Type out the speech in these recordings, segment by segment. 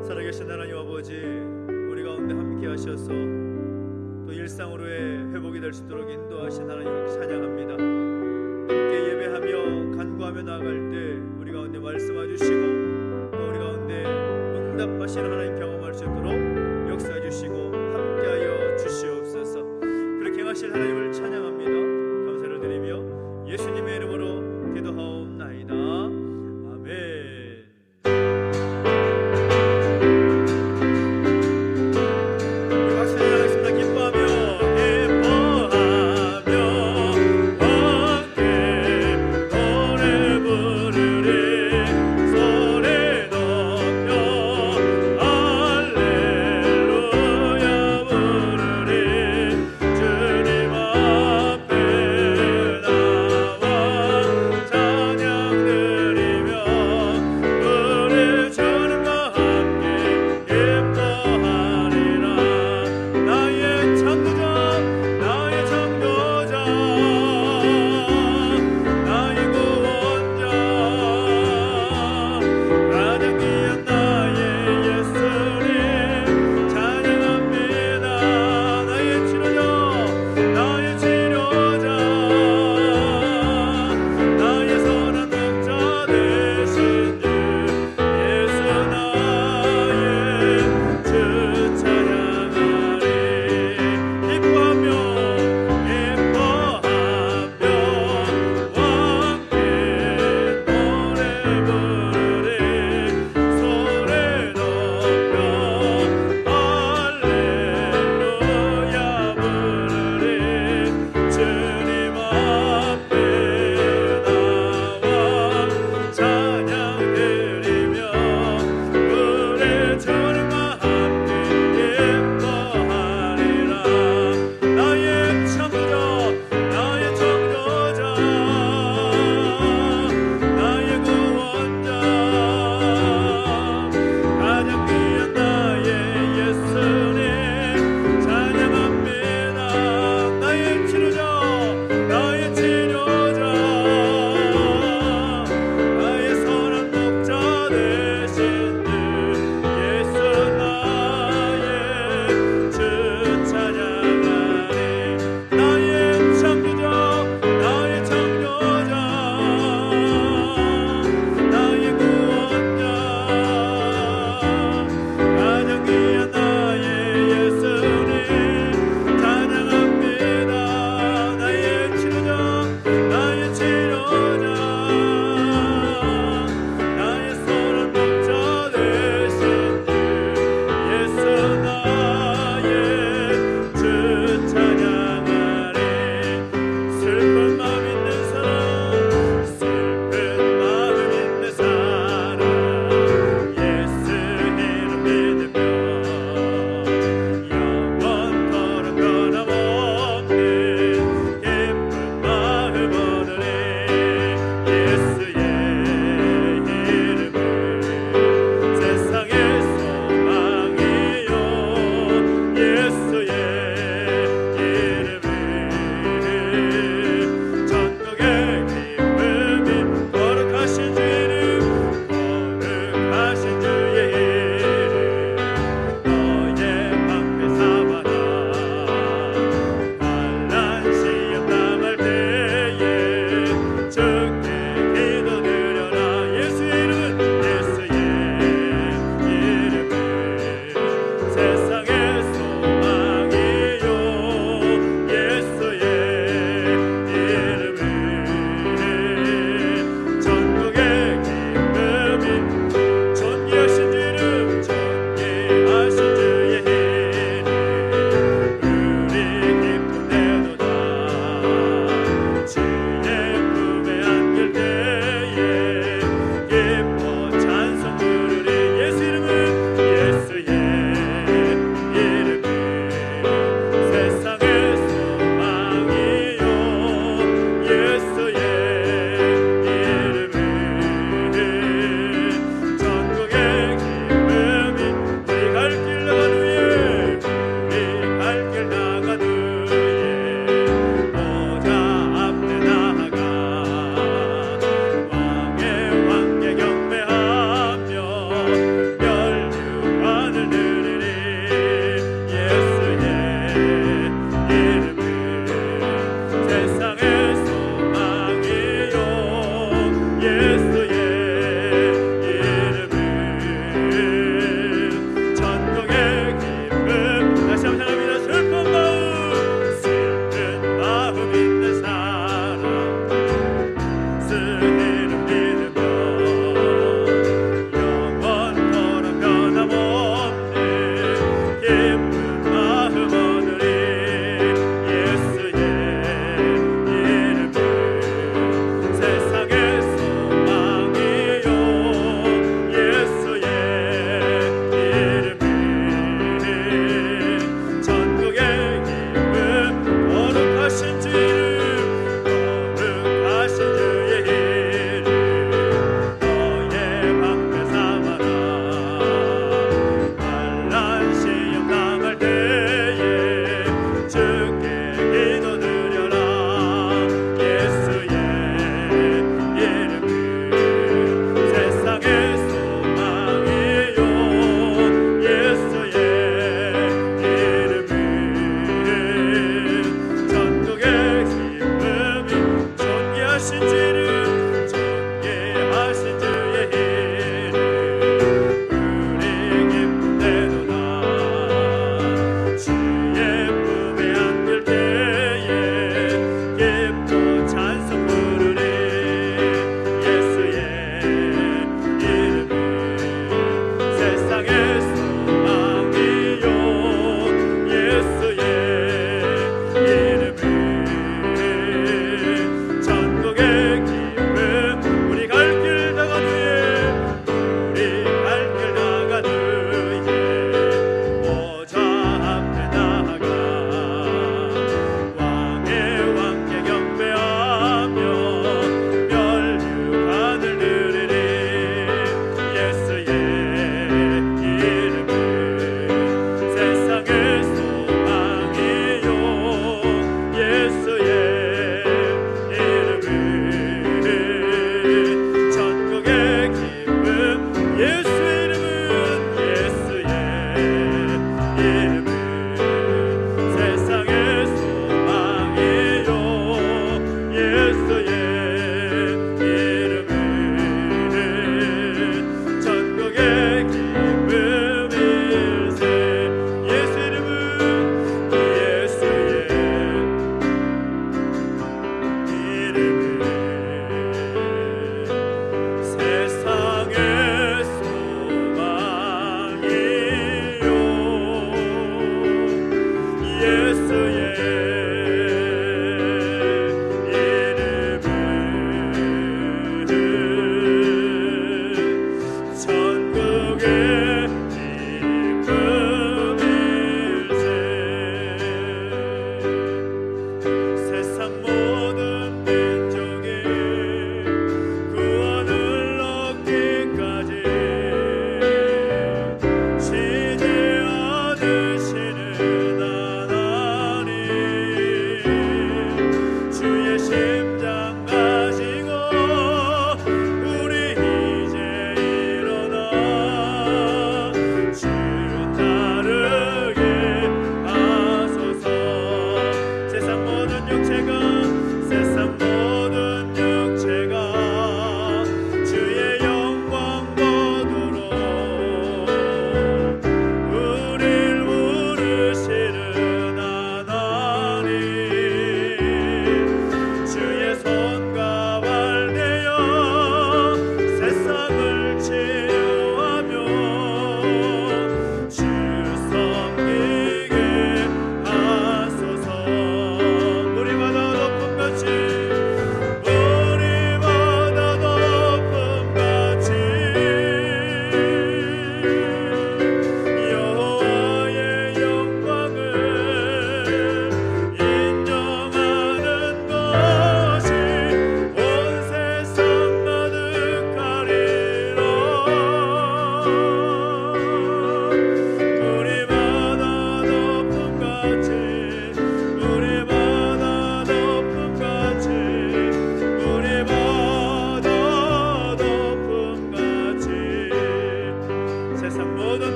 살아계신 하나님 아버지, 우리 가운데 함께 하셔서 또 일상으로의 회복이 될 수 있도록 인도하신 하나님을 찬양합니다. 함께 예배하며 간구하며 나아갈 때 우리 가운데 말씀해 주시고 또 우리 가운데 응답하시는 하나님 경험할 수 있도록 역사해 주시고 함께하여 주시옵소서. 그렇게 행하실 하나님을 찬양합니다. 감사를 드리며 예수님의 이름으로 기도하옵나이다. 아멘. 주님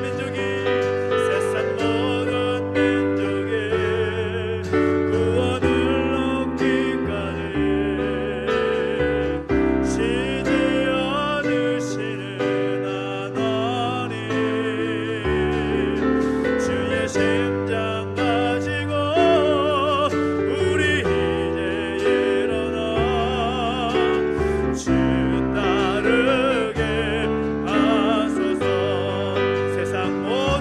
민족이 세상 모든 민족의 구원을 얻기까지 쉬지 않으시는 하나님 주의 심장 가지고 우리 이제 일어나 주 따르게 하소서 세상 모든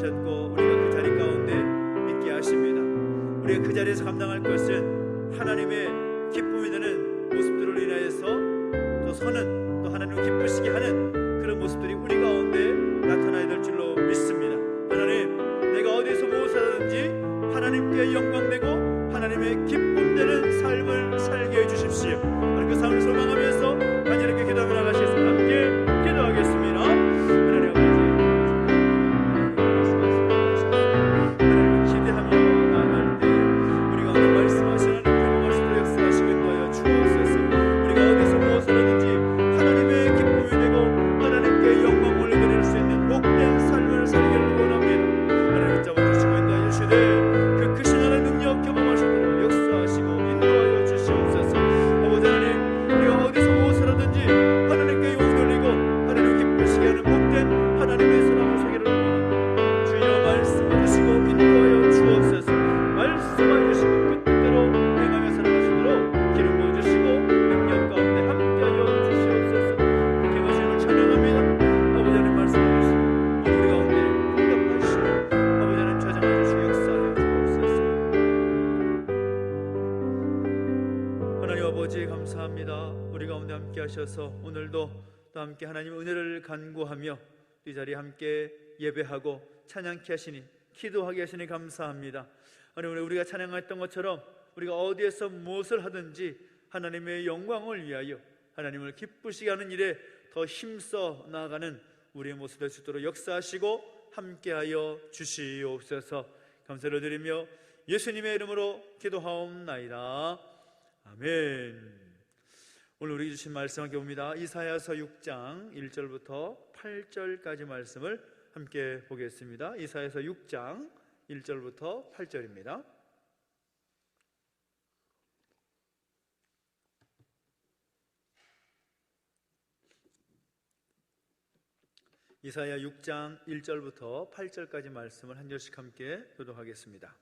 하셨고 우리가 그 자리 가운데 있게 하십니다. 우리가 그 자리에서 감당할 것은 하나님의 기쁨이 되는 모습들을 인하여서 또 서는, 또 하나님을 기쁘시게 하는 그런 모습들이 우리 가운데 나타나야 될 줄로 믿습니다. 하나님, 내가 어디서 무엇을 하든지 하나님께 영광되고 하나님의 기쁨 되는 삶을 살게 해주십시오. 그 삶을 소망하면서 간절하게 기도하며 나가시겠습니다. 함께 기도하겠습니다. 하나님 아버지, 하나님을 기대하며 나아갈 때 우리가 오늘 말씀하시는 하나님 말씀으로 역사하시고 인도하여 주옵소서. 우리가 어디서 무엇을 하든지 하나님의 기쁨이 되고 하나님께 영광 올려드릴 수 있는 복된 삶을 살기를 원합니다. 하나님 붙잡아주시고 인도하여 주시되 그 크신 하나님의 능력 경험하시도록 역사하시고 인도하여 주시옵소서. 아버지 하나님, 우리가 어디서 무엇을 하든지 하나님께 영광 돌리고 하나님 기쁘시게 하는 복된 하나님의 사랑을 살기를 원합니다. 주여 말씀 받으시고 인도하여 주옵소서. 말씀해 주시고 그 뜻대로 행하며 살아가시도록 기름 부어주시고 능력 가운데 함께하여 주시옵소서. 그렇게 하시는 찬양합니다. 아버지 하나님 말씀해 주시고 우리 가운데 응답하시고 아버지 하나님 좌정해 주시고 역사하여 주옵소서. 하나님 아버지 감사합니다. 우리 가운데 함께 하셔서 오늘도 또 함께 하나님의 은혜를 간구하며 이 자리에 함께 예배하고 찬양케 하시니 기도하게 하시니 감사합니다. 하나님, 우리가 찬양했던 것처럼 우리가 어디에서 무엇을 하든지 하나님의 영광을 위하여 하나님을 기쁘시게 하는 일에 더 힘써 나아가는 우리의 모습 될 수 있도록 역사하시고 함께하여 주시옵소서. 감사를 드리며 예수님의 이름으로 기도하옵나이다. 아멘. 오늘 우리 주신 말씀 함께 봅니다. 이사야서 6장 1절부터 8절까지 말씀을 함께 보겠습니다. 이사야서 6장 1절부터 8절입니다. 이사야 6장 1절부터 8절까지 말씀을 한 절씩 함께 교독하겠습니다.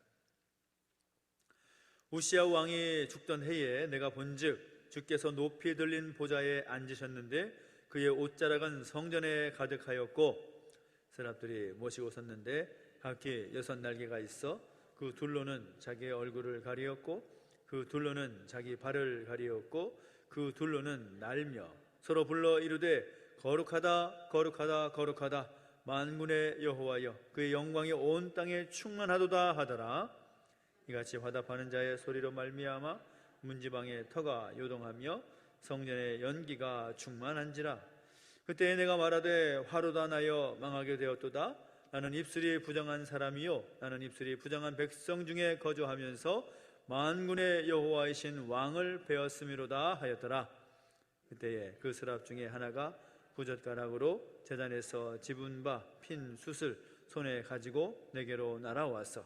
우시야 왕이 죽던 해에 내가 본즉 주께서 높이 들린 보좌에 앉으셨는데 그의 옷자락은 성전에 가득하였고 세랍들이 모시고 섰는데 각기 6날개가 있어 그 둘로는 자기의 얼굴을 가리었고 그 둘로는 자기 발을 가리었고 그 둘로는 날며 서로 불러 이르되 거룩하다 거룩하다 거룩하다 만군의 여호와여 그의 영광이 온 땅에 충만하도다 하더라. 이같이 화답하는 자의 소리로 말미암아 문지방의 터가 요동하며 성전의 연기가 충만한지라. 그때에 내가 말하되 화로다 나여 망하게 되었도다. 나는 입술이 부정한 사람이요 나는 입술이 부정한 백성 중에 거주하면서 만군의 여호와이신 왕을 배웠음이로다 하였더라. 그때에 그 스랍 중에 하나가 부젓가락으로 제단에서 집은 바 핀 숯을 손에 가지고 내게로 날아왔어.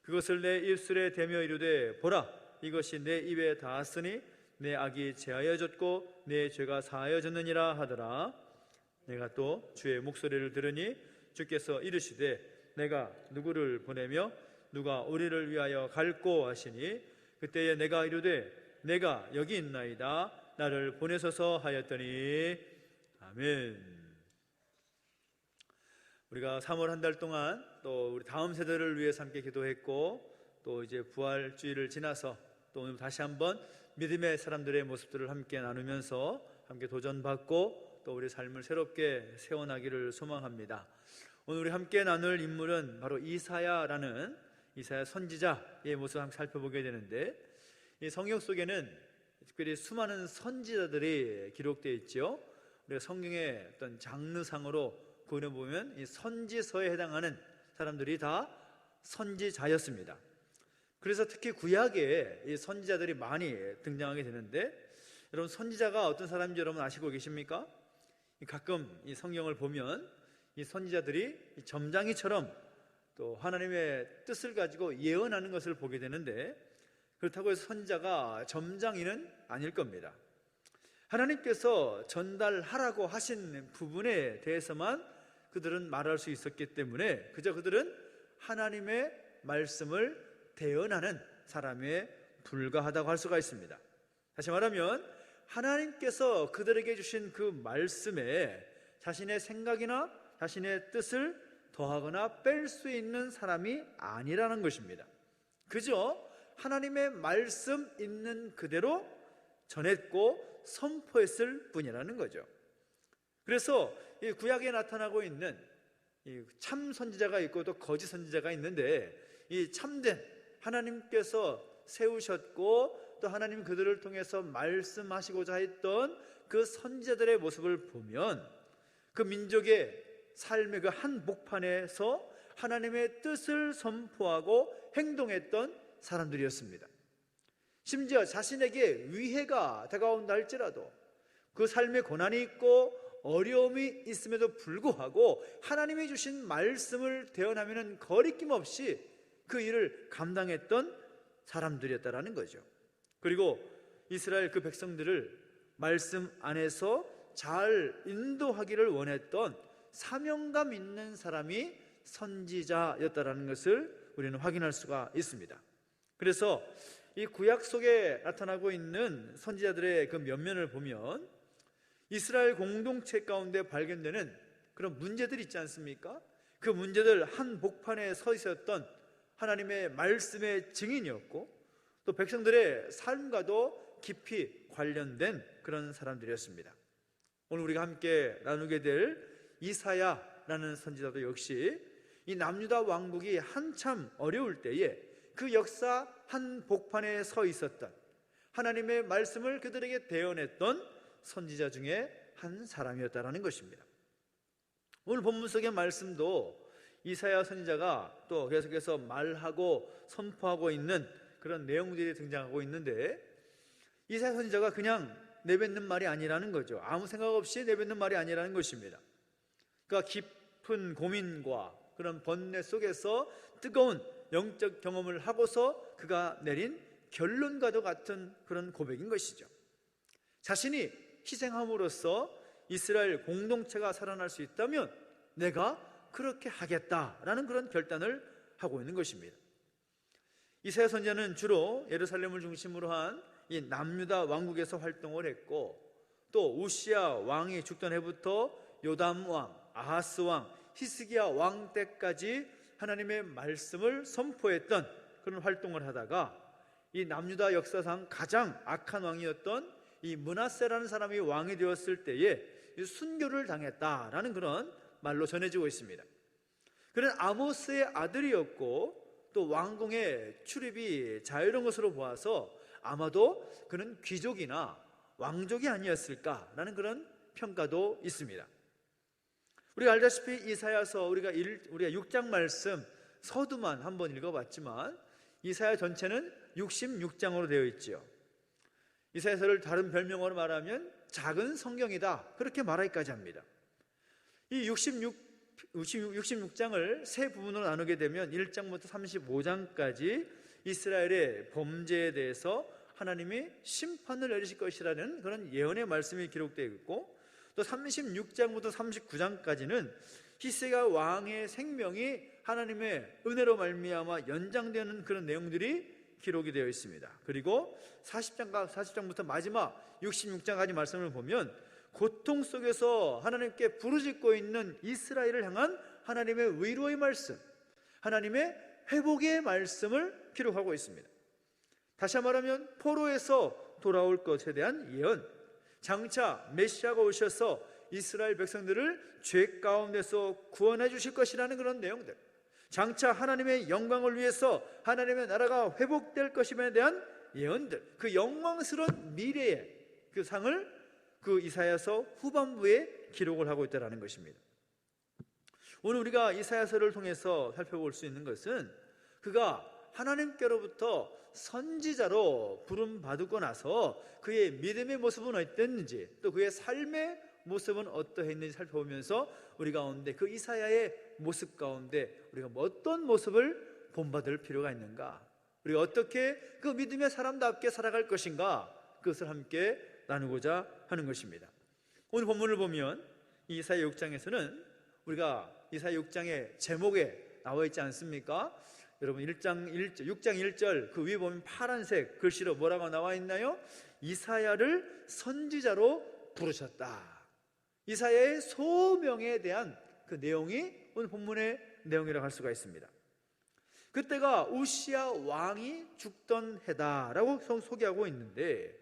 그것을 내 입술에 대며 이르되 보라 이것이 내 입에 닿았으니 내 악이 제하여졌고 내 죄가 사하여졌느니라 하더라. 내가 또 주의 목소리를 들으니 주께서 이르시되 내가 누구를 보내며 누가 우리를 위하여 갈꼬 하시니 그때에 내가 이르되 내가 여기 있나이다 나를 보내소서 하였더니 아멘. 우리가 3월 한 달 동안 또 우리 다음 세대를 위해서 함께 기도했고 또 이제 부활주의를 지나서 또 오늘 다시 한번 믿음의 사람들의 모습들을 함께 나누면서 함께 도전받고 또 우리 삶을 새롭게 세워나기를 소망합니다. 오늘 우리 함께 나눌 인물은 바로 이사야라는 이사야 선지자의 모습을 함께 살펴보게 되는데 이 성경 속에는 특별히 수많은 선지자들이 기록되어 있죠. 우리가 성경의 어떤 장르상으로 구분해 보면 이 선지서에 해당하는 사람들이 다 선지자였습니다. 그래서 특히 구약에 이 선지자들이 많이 등장하게 되는데 여러분 선지자가 어떤 사람인지 여러분 아시고 계십니까? 가끔 이 성경을 보면 이 선지자들이 점장이처럼 또 하나님의 뜻을 가지고 예언하는 것을 보게 되는데 그렇다고 해서 선지자가 점장이는 아닐 겁니다. 하나님께서 전달하라고 하신 부분에 대해서만 그들은 말할 수 있었기 때문에 그저 그들은 하나님의 말씀을 대언하는 사람에 불과하다고 할 수가 있습니다. 다시 말하면 하나님께서 그들에게 주신 그 말씀에 자신의 생각이나 자신의 뜻을 더하거나 뺄 수 있는 사람이 아니라는 것입니다. 그저 하나님의 말씀 있는 그대로 전했고 선포했을 뿐이라는 거죠. 그래서 이 구약에 나타나고 있는 이 참 선지자가 있고 또 거짓 선지자가 있는데, 이 참된 하나님께서 세우셨고 또 하나님 그들을 통해서 말씀하시고자 했던 그 선지자들의 모습을 보면 그 민족의 삶의 그 한복판에서 하나님의 뜻을 선포하고 행동했던 사람들이었습니다. 심지어 자신에게 위해가 다가온다 할지라도 그 삶에 고난이 있고 어려움이 있음에도 불구하고 하나님이 주신 말씀을 대언하면 거리낌 없이 그 일을 감당했던 사람들이었다라는 거죠. 그리고 이스라엘 그 백성들을 말씀 안에서 잘 인도하기를 원했던 사명감 있는 사람이 선지자였다라는 것을 우리는 확인할 수가 있습니다. 그래서 이 구약 속에 나타나고 있는 선지자들의 그 면면을 보면 이스라엘 공동체 가운데 발견되는 그런 문제들이 있지 않습니까? 그 문제들 한복판에 서 있었던 하나님의 말씀의 증인이었고 또 백성들의 삶과도 깊이 관련된 그런 사람들이었습니다. 오늘 우리가 함께 나누게 될 이사야라는 선지자도 역시 이 남유다 왕국이 한참 어려울 때에 그 역사 한복판에 서 있었던 하나님의 말씀을 그들에게 대언했던 선지자 중에 한 사람이었다라는 것입니다. 오늘 본문 속의 말씀도 이사야 선지자가 또 계속해서 말하고 선포하고 있는 그런 내용들이 등장하고 있는데, 이사야 선지자가 그냥 내뱉는 말이 아니라는 거죠. 아무 생각 없이 내뱉는 말이 아니라는 것입니다. 그러니까 깊은 고민과 그런 번뇌 속에서 뜨거운 영적 경험을 하고서 그가 내린 결론과도 같은 그런 고백인 것이죠. 자신이 희생함으로써 이스라엘 공동체가 살아날 수 있다면 내가 그렇게 하겠다라는 그런 결단을 하고 있는 것입니다. 이사야 선지자는 주로 예루살렘을 중심으로 한 이 남유다 왕국에서 활동을 했고, 또 우시야 왕이 죽던 해부터 요담 왕, 아하스 왕, 히스기야 왕 때까지 하나님의 말씀을 선포했던 그런 활동을 하다가 이 남유다 역사상 가장 악한 왕이었던 이 므낫세라는 사람이 왕이 되었을 때에 순교를 당했다라는 그런 말로 전해지고 있습니다. 그는 아모스의 아들이었고 또 왕궁에 출입이 자유로운 것으로 보아서 아마도 그는 귀족이나 왕족이 아니었을까라는 그런 평가도 있습니다. 우리가 알다시피 이사야서 우리가 6장 말씀 서두만 한번 읽어봤지만 이사야 전체는 66장으로 되어 있죠. 이사야서를 다른 별명으로 말하면 작은 성경이다, 그렇게 말하기까지 합니다. 이 66장을 세 부분으로 나누게 되면 1장부터 35장까지 이스라엘의 범죄에 대해서 하나님이 심판을 내리실 것이라는 그런 예언의 말씀이 기록되어 있고, 또 36장부터 39장까지는 히스기야 왕의 생명이 하나님의 은혜로 말미암아 연장되는 그런 내용들이 기록이 되어 있습니다. 그리고 40장부터 마지막 66장까지 말씀을 보면 고통 속에서 하나님께 부르짖고 있는 이스라엘을 향한 하나님의 위로의 말씀, 하나님의 회복의 말씀을 기록하고 있습니다. 다시 말하면 포로에서 돌아올 것에 대한 예언, 장차 메시아가 오셔서 이스라엘 백성들을 죄 가운데서 구원해 주실 것이라는 그런 내용들, 장차 하나님의 영광을 위해서 하나님의 나라가 회복될 것임에 대한 예언들, 그 영광스러운 미래의 그 상을 그 이사야서 후반부에 기록을 하고 있다는 것입니다. 오늘 우리가 이사야서를 통해서 살펴볼 수 있는 것은 그가 하나님께로부터 선지자로 부름받고 나서 그의 믿음의 모습은 어땠는지, 또 그의 삶의 모습은 어떠했는지 살펴보면서 우리 가운데 그 이사야의 모습 가운데 우리가 어떤 모습을 본받을 필요가 있는가, 우리가 어떻게 그 믿음의 사람답게 살아갈 것인가, 그것을 함께 나누고자 하는 것입니다. 오늘 본문을 보면 이사야 6장에서는 우리가 이사야 6장의 제목에 나와 있지 않습니까? 여러분 6장 1절 그 위에 보면 파란색 글씨로 뭐라고 나와 있나요? 이사야를 선지자로 부르셨다. 이사야의 소명에 대한 그 내용이 오늘 본문의 내용이라고 할 수가 있습니다. 그때가 우시야 왕이 죽던 해다라고 소개하고 있는데,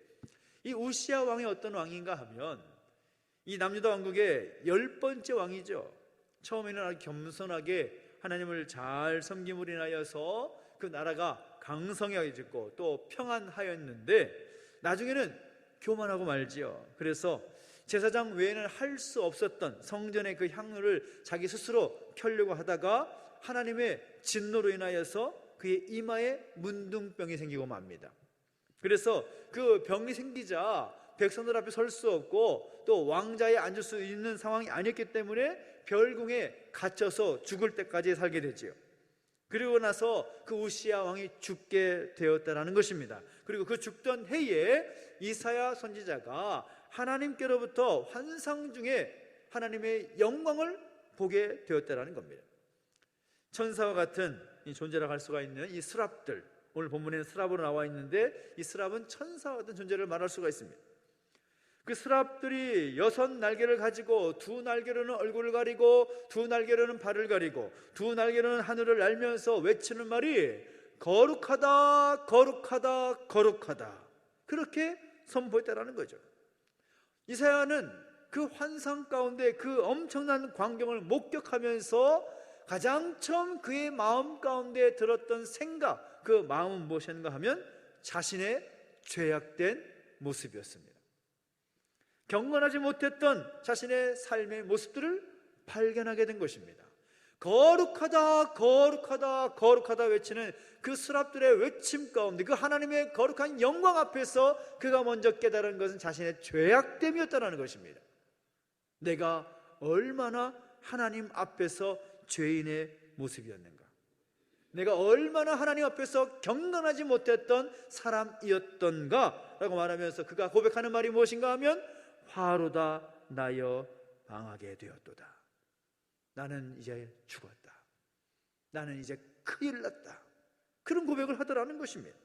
이 우시야 왕이 어떤 왕인가 하면 이 남유다 왕국의 10번째 왕이죠. 처음에는 아주 겸손하게 하나님을 잘 섬김으로 인하여서 그 나라가 강성해지고 또 평안하였는데, 나중에는 교만하고 말지요. 그래서 제사장 외에는 할 수 없었던 성전의 그 향로를 자기 스스로 켜려고 하다가 하나님의 진노로 인하여서 그의 이마에 문둥병이 생기고 맙니다. 그래서 그 병이 생기자 백성들 앞에 설 수 없고 또 왕자에 앉을 수 있는 상황이 아니었기 때문에 별궁에 갇혀서 죽을 때까지 살게 되지요. 그리고 나서 그 우시야 왕이 죽게 되었다라는 것입니다. 그리고 그 죽던 해에 이사야 선지자가 하나님께로부터 환상 중에 하나님의 영광을 보게 되었다라는 겁니다. 천사와 같은 이 존재라고 할 수가 있는 이 스랍들, 오늘 본문에는 스랍으로 나와 있는데 이 스랍은 천사와 같은 존재를 말할 수가 있습니다. 그 스랍들이 6날개를 가지고 2날개로는 얼굴을 가리고 2날개로는 발을 가리고 2날개로는 하늘을 날면서 외치는 말이 거룩하다 거룩하다 거룩하다, 그렇게 선포했다라는 거죠. 이사야는 그 환상 가운데 그 엄청난 광경을 목격하면서 가장 처음 그의 마음 가운데 들었던 생각, 그 마음은 무엇인가 하면 자신의 죄악된 모습이었습니다. 경건하지 못했던 자신의 삶의 모습들을 발견하게 된 것입니다. 거룩하다 거룩하다 거룩하다 외치는 그 스랍들의 외침 가운데 그 하나님의 거룩한 영광 앞에서 그가 먼저 깨달은 것은 자신의 죄악됨이었다는 것입니다. 내가 얼마나 하나님 앞에서 죄인의 모습이었는가, 내가 얼마나 하나님 앞에서 경건하지 못했던 사람이었던가 라고 말하면서 그가 고백하는 말이 무엇인가 하면 화로다 나여 망하게 되었도다. 나는 이제 죽었다. 나는 이제 큰일 났다. 그런 고백을 하더라는 것입니다.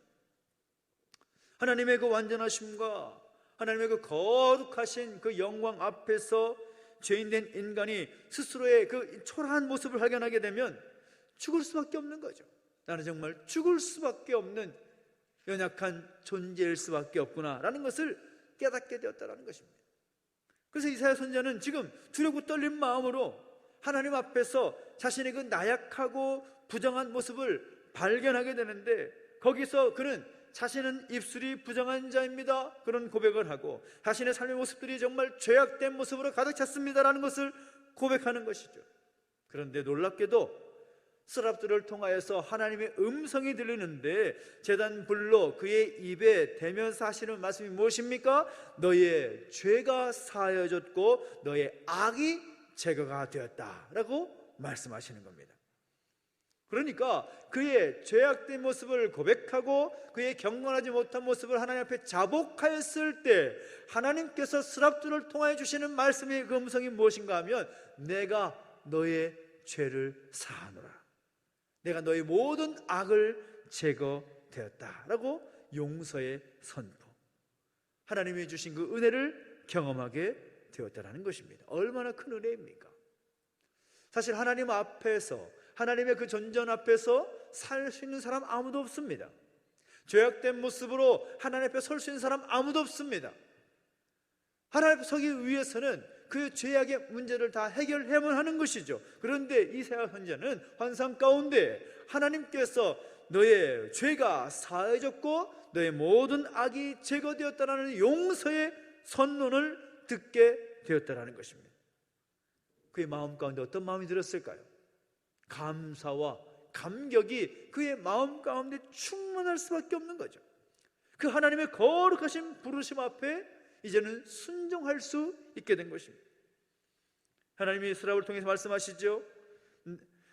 하나님의 그 완전하심과 하나님의 그 거룩하신 그 영광 앞에서 죄인된 인간이 스스로의 그 초라한 모습을 발견하게 되면 죽을 수밖에 없는 거죠. 나는 정말 죽을 수밖에 없는 연약한 존재일 수밖에 없구나라는 것을 깨닫게 되었다는 것입니다. 그래서 이사야 선지자는 지금 두렵고 떨린 마음으로 하나님 앞에서 자신의 그 나약하고 부정한 모습을 발견하게 되는데, 거기서 그는 자신은 입술이 부정한 자입니다, 그런 고백을 하고 자신의 삶의 모습들이 정말 죄악된 모습으로 가득 찼습니다라는 것을 고백하는 것이죠. 그런데 놀랍게도 스랍들을 통하여서 하나님의 음성이 들리는데 제단 불로 그의 입에 대면서 하시는 말씀이 무엇입니까? 너의 죄가 사하여졌고 너의 악이 제거가 되었다라고 말씀하시는 겁니다. 그러니까 그의 죄악된 모습을 고백하고 그의 경건하지 못한 모습을 하나님 앞에 자복하였을 때 하나님께서 스랍들을 통하여 주시는 말씀의 그 음성이 무엇인가 하면 내가 너의 죄를 사하노라, 내가 너의 모든 악을 제거되었다라고 용서의 선포, 하나님이 주신 그 은혜를 경험하게 되었다라는 것입니다. 얼마나 큰 은혜입니까? 사실 하나님 앞에서, 하나님의 그 존전 앞에서 살 수 있는 사람 아무도 없습니다. 죄악된 모습으로 하나님 앞에 설 수 있는 사람 아무도 없습니다. 하나님 앞에 서기 위해서는 그 죄악의 문제를 다 해결해야만 하는 것이죠. 그런데 이사야 선지자는 환상 가운데 하나님께서 너의 죄가 사해졌고 너의 모든 악이 제거되었다라는 용서의 선언을 듣게 되었다라는 것입니다. 그의 마음 가운데 어떤 마음이 들었을까요? 감사와 감격이 그의 마음 가운데 충만할 수밖에 없는 거죠. 그 하나님의 거룩하신 부르심 앞에 이제는 순종할 수 있게 된 것입니다. 하나님이 스랍을 통해서 말씀하시죠.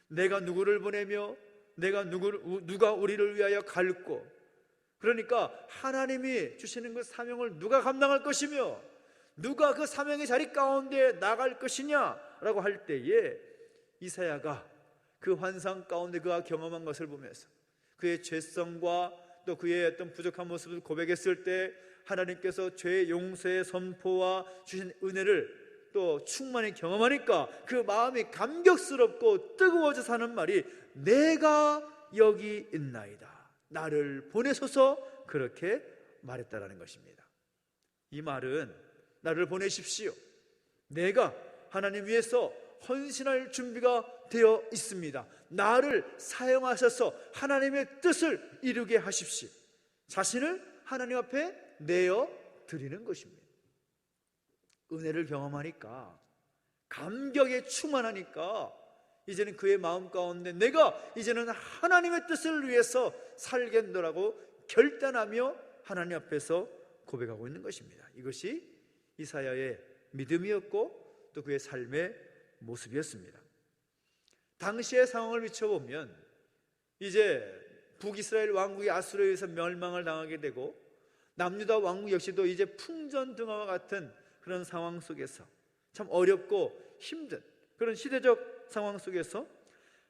내가 누구를 보내며 누가 우리를 위하여 갈고, 그러니까 하나님이 주시는 그 사명을 누가 감당할 것이며 누가 그 사명의 자리 가운데 나갈 것이냐라고 할 때에 이사야가 그 환상 가운데 그가 경험한 것을 보면서 그의 죄성과 또 그의 어떤 부족한 모습을 고백했을 때 하나님께서 죄 용서의 선포와 주신 은혜를 또 충만히 경험하니까 그 마음이 감격스럽고 뜨거워져서 하는 말이 내가 여기 있나이다, 나를 보내소서, 그렇게 말했다라는 것입니다. 이 말은 나를 보내십시오, 내가 하나님 위해서 헌신할 준비가 되어 있습니다, 나를 사용하셔서 하나님의 뜻을 이루게 하십시오, 자신을 하나님 앞에 내어 드리는 것입니다. 은혜를 경험하니까, 감격에 충만하니까 이제는 그의 마음 가운데 내가 이제는 하나님의 뜻을 위해서 살겠노라고 결단하며 하나님 앞에서 고백하고 있는 것입니다. 이것이 이사야의 믿음이었고 또 그의 삶의 모습이었습니다. 당시의 상황을 비춰보면 이제 북이스라엘 왕국이 아수르에 의해서 멸망을 당하게 되고 남유다 왕국 역시도 이제 풍전등화와 같은 그런 상황 속에서 참 어렵고 힘든 그런 시대적 상황 속에서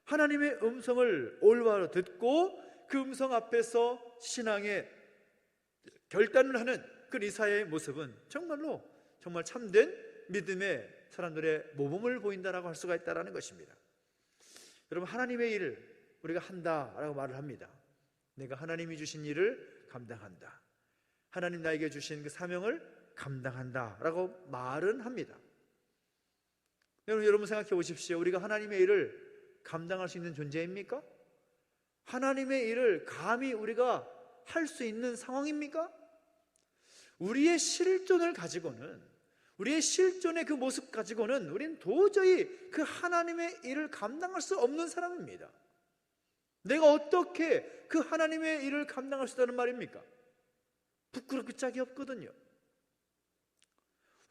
하나님의 음성을 올바로 듣고 그 음성 앞에서 신앙의 결단을 하는 그 이사야의 모습은 정말 참된 믿음의 사람들의 모범을 보인다라고 할 수가 있다는 것입니다. 여러분, 하나님의 일을 우리가 한다라고 말을 합니다. 내가 하나님이 주신 일을 감당한다, 하나님 나에게 주신 그 사명을 감당한다라고 말은 합니다. 여러분 생각해 보십시오. 우리가 하나님의 일을 감당할 수 있는 존재입니까? 하나님의 일을 감히 우리가 할 수 있는 상황입니까? 우리의 실존을 가지고는, 우리의 실존의 그 모습 가지고는 우리는 도저히 그 하나님의 일을 감당할 수 없는 사람입니다. 내가 어떻게 그 하나님의 일을 감당할 수 있다는 말입니까? 부끄럽기 짝이 없거든요.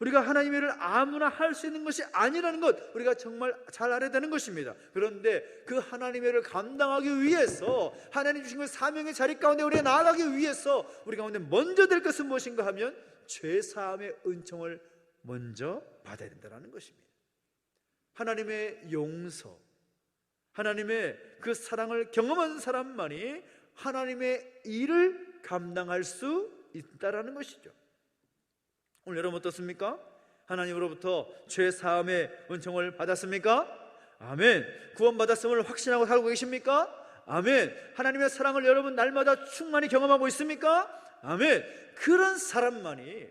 우리가 하나님의 일을 아무나 할 수 있는 것이 아니라는 것 우리가 정말 잘 알아야 되는 것입니다. 그런데 그 하나님의 일을 감당하기 위해서, 하나님 주신 그 사명의 자리 가운데 우리가 나아가기 위해서 우리 가운데 먼저 될 것은 무엇인가 하면 죄사함의 은총을 먼저 받아야 된다는 것입니다. 하나님의 용서, 하나님의 그 사랑을 경험한 사람만이 하나님의 일을 감당할 수 있다라는 것이죠. 오늘 여러분 어떻습니까? 하나님으로부터 죄사함의 은총을 받았습니까? 아멘. 구원받았음을 확신하고 살고 계십니까? 아멘. 하나님의 사랑을 여러분 날마다 충만히 경험하고 있습니까? 아멘. 그런 사람만이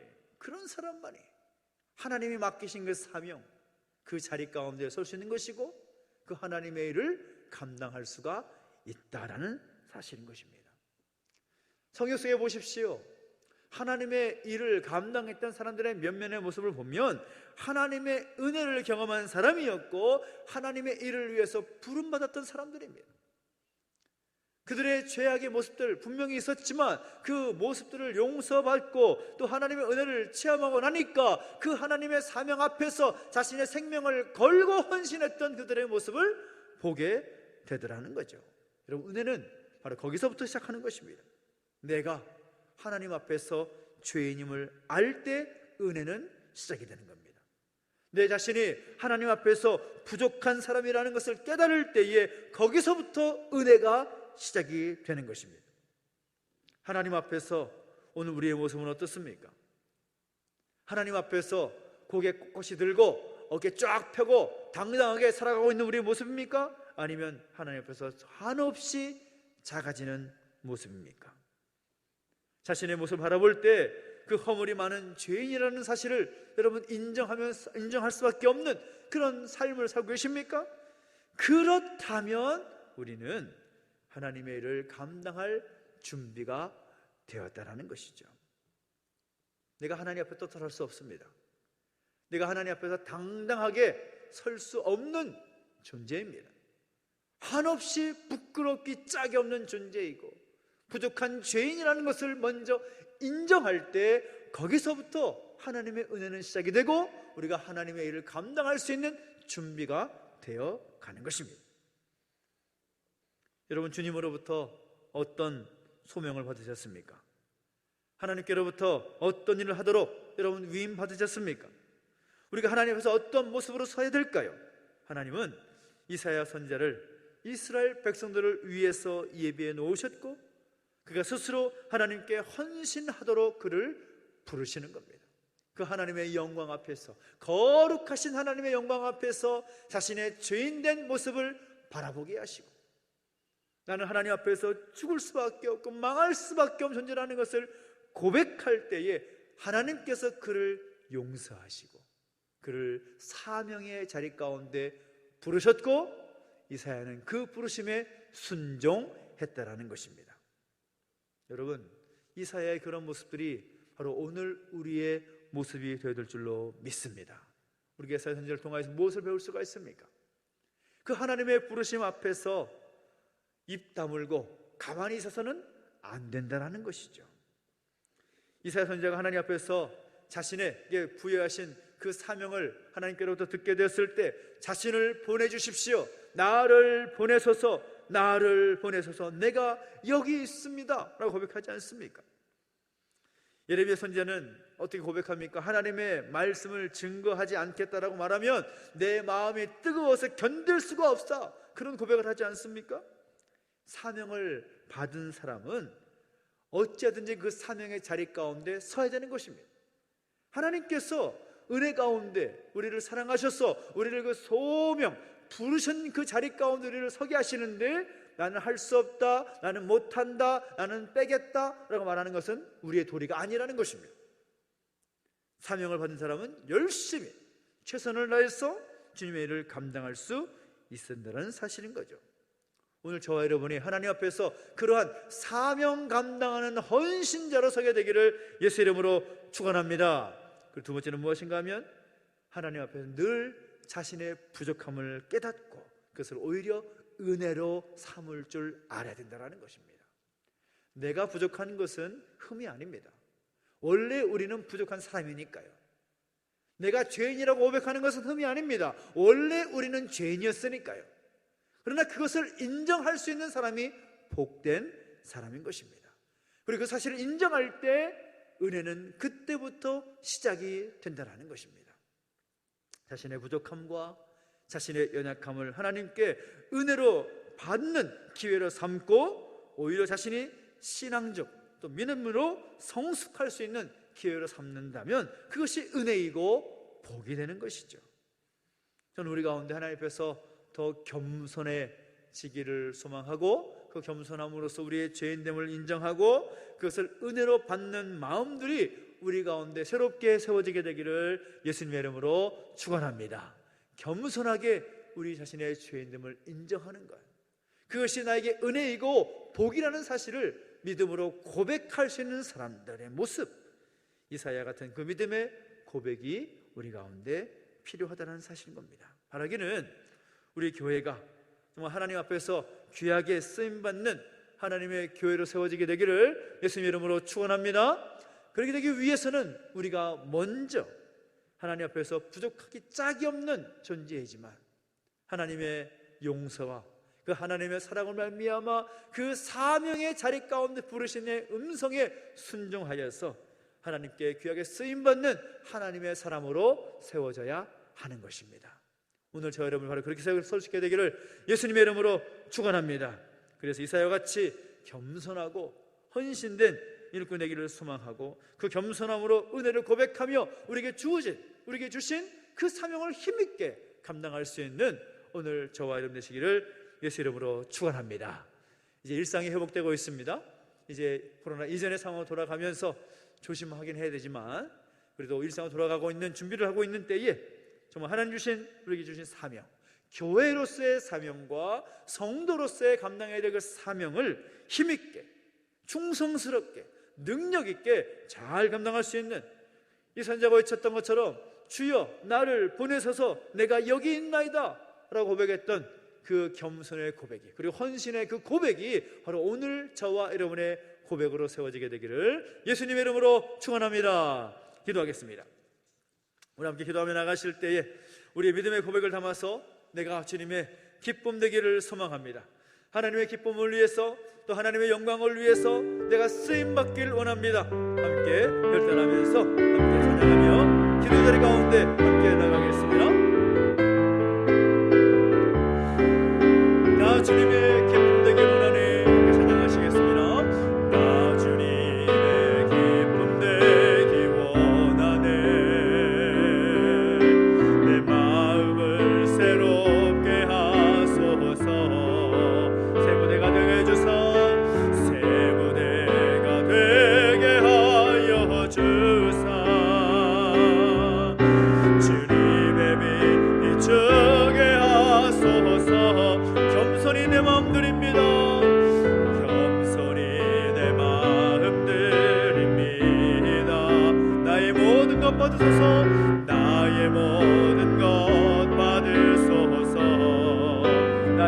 하나님이 맡기신 그 사명, 그 자리 가운데 설 수 있는 것이고 그 하나님의 일을 감당할 수가 있다라는 사실인 것입니다. 성경 속에 보십시오. 하나님의 일을 감당했던 사람들의 면면의 모습을 보면 하나님의 은혜를 경험한 사람이었고 하나님의 일을 위해서 부름받았던 사람들입니다. 그들의 죄악의 모습들 분명히 있었지만 그 모습들을 용서받고 또 하나님의 은혜를 체험하고 나니까 그 하나님의 사명 앞에서 자신의 생명을 걸고 헌신했던 그들의 모습을 보게 되더라는 거죠. 여러분, 은혜는 바로 거기서부터 시작하는 것입니다. 내가 하나님 앞에서 죄인임을 알 때 은혜는 시작이 되는 겁니다. 내 자신이 하나님 앞에서 부족한 사람이라는 것을 깨달을 때에 거기서부터 은혜가 시작이 되는 것입니다. 하나님 앞에서 오늘 우리의 모습은 어떻습니까? 하나님 앞에서 고개 꼿꼿이 들고 어깨 쫙 펴고 당당하게 살아가고 있는 우리의 모습입니까? 아니면 하나님 앞에서 한없이 작아지는 모습입니까? 자신의 모습을 바라볼 때 그 허물이 많은 죄인이라는 사실을 여러분 인정할 수밖에 없는 그런 삶을 살고 계십니까? 그렇다면 우리는 하나님의 일을 감당할 준비가 되었다라는 것이죠. 내가 하나님 앞에 떠들할 수 없습니다. 내가 하나님 앞에서 당당하게 설 수 없는 존재입니다. 한없이 부끄럽기 짝이 없는 존재이고 부족한 죄인이라는 것을 먼저 인정할 때 거기서부터 하나님의 은혜는 시작이 되고 우리가 하나님의 일을 감당할 수 있는 준비가 되어 가는 것입니다. 여러분, 주님으로부터 어떤 소명을 받으셨습니까? 하나님께로부터 어떤 일을 하도록 여러분 위임 받으셨습니까? 우리가 하나님 앞에서 어떤 모습으로 서야 될까요? 하나님은 이사야 선지자를 이스라엘 백성들을 위해서 예비해 놓으셨고 그가 스스로 하나님께 헌신하도록 그를 부르시는 겁니다. 그 하나님의 영광 앞에서, 거룩하신 하나님의 영광 앞에서 자신의 죄인된 모습을 바라보게 하시고, 나는 하나님 앞에서 죽을 수밖에 없고 망할 수밖에 없는 존재라는 것을 고백할 때에 하나님께서 그를 용서하시고 그를 사명의 자리 가운데 부르셨고, 이사야는 그 부르심에 순종했다라는 것입니다. 여러분, 이사야의 그런 모습들이 바로 오늘 우리의 모습이 되어야 될 줄로 믿습니다. 우리가 이사야 선지자를 통해서 무엇을 배울 수가 있습니까? 그 하나님의 부르심 앞에서 입 다물고 가만히 있어서는 안 된다는 것이죠. 이사야 선지자가 하나님 앞에서 자신에게 부여하신 그 사명을 하나님께로부터 듣게 되었을 때, 자신을 보내주십시오, 나를 보내소서, 나를 보내소서, 내가 여기 있습니다 라고 고백하지 않습니까? 예레미야 선지자는 어떻게 고백합니까? 하나님의 말씀을 증거하지 않겠다라고 말하면 내 마음이 뜨거워서 견딜 수가 없어, 그런 고백을 하지 않습니까? 사명을 받은 사람은 어찌하든지 그 사명의 자리 가운데 서야 되는 것입니다. 하나님께서 은혜 가운데 우리를 사랑하셔서 우리를 그 소명 부르신 그 자리 가운데 우리를 서게 하시는데, 나는 할 수 없다, 나는 못한다, 나는 빼겠다 라고 말하는 것은 우리의 도리가 아니라는 것입니다. 사명을 받은 사람은 열심히 최선을 다해서 주님의 일을 감당할 수 있는다는 사실인 거죠. 오늘 저와 여러분이 하나님 앞에서 그러한 사명 감당하는 헌신자로 서게 되기를 예수 이름으로 축원합니다. 그리고 두 번째는 무엇인가 하면, 하나님 앞에서 늘 자신의 부족함을 깨닫고 그것을 오히려 은혜로 삼을 줄 알아야 된다는 것입니다. 내가 부족한 것은 흠이 아닙니다. 원래 우리는 부족한 사람이니까요. 내가 죄인이라고 고백하는 것은 흠이 아닙니다. 원래 우리는 죄인이었으니까요. 그러나 그것을 인정할 수 있는 사람이 복된 사람인 것입니다. 그리고 그 사실을 인정할 때 은혜는 그때부터 시작이 된다는 것입니다. 자신의 부족함과 자신의 연약함을 하나님께 은혜로 받는 기회로 삼고, 오히려 자신이 신앙적 또 믿음으로 성숙할 수 있는 기회로 삼는다면 그것이 은혜이고 복이 되는 것이죠. 저는 우리 가운데 하나님 앞에서 더 겸손해지기를 소망하고, 그 겸손함으로써 우리의 죄인됨을 인정하고 그것을 은혜로 받는 마음들이 우리 가운데 새롭게 세워지게 되기를 예수님의 이름으로 축원합니다. 겸손하게 우리 자신의 죄인됨을 인정하는 것, 그것이 나에게 은혜이고 복이라는 사실을 믿음으로 고백할 수 있는 사람들의 모습, 이사야 같은 그 믿음의 고백이 우리 가운데 필요하다는 사실인 겁니다. 바라기는 우리 교회가 정말 하나님 앞에서 귀하게 쓰임받는 하나님의 교회로 세워지게 되기를 예수님의 이름으로 축원합니다. 그렇게 되기 위해서는 우리가 먼저 하나님 앞에서 부족하기 짝이 없는 존재이지만 하나님의 용서와 그 하나님의 사랑을 말미암아 그 사명의 자리 가운데 부르신 음성에 순종하여서 하나님께 귀하게 쓰임받는 하나님의 사람으로 세워져야 하는 것입니다. 오늘 저 여러분 바로 그렇게 설 수 있게 되기를 예수님의 이름으로 축원합니다. 그래서 이사야와 같이 겸손하고 헌신된 일꾼 되기를 소망하고, 그 겸손함으로 은혜를 고백하며 우리에게 주신 그 사명을 힘있게 감당할 수 있는 오늘 저와 여러분 되시기를 예수 이름으로 축원합니다. 이제 일상이 회복되고 있습니다. 이제 코로나 이전의 상황으로 돌아가면서 조심하긴 해야 되지만, 그래도 일상으로 돌아가고 있는 준비를 하고 있는 때에 정말 하나님 우리에게 주신 사명, 교회로서의 사명과 성도로서의 감당해야 될 그 사명을 힘있게 충성스럽게 능력있게 잘 감당할 수 있는, 이 선지자가 외쳤던 것처럼 주여 나를 보내소서 내가 여기 있나이다 라고 고백했던 그 겸손의 고백이, 그리고 헌신의 그 고백이 바로 오늘 저와 여러분의 고백으로 세워지게 되기를 예수님의 이름으로 축원합니다. 기도하겠습니다. 우리 함께 기도하며 나가실 때에 우리의 믿음의 고백을 담아서 내가 주님의 기쁨 되기를 소망합니다. 하나님의 기쁨을 위해서 또 하나님의 영광을 위해서 내가 쓰임받길 원합니다. 함께 결단하면서 함께 찬양하며 기도 자리 가운데 함께 나가겠습니다. 나 주님의 기쁨 되길 원하네. 함께 찬양하시겠습니다. 나 주님의 기쁨 되길 원하네.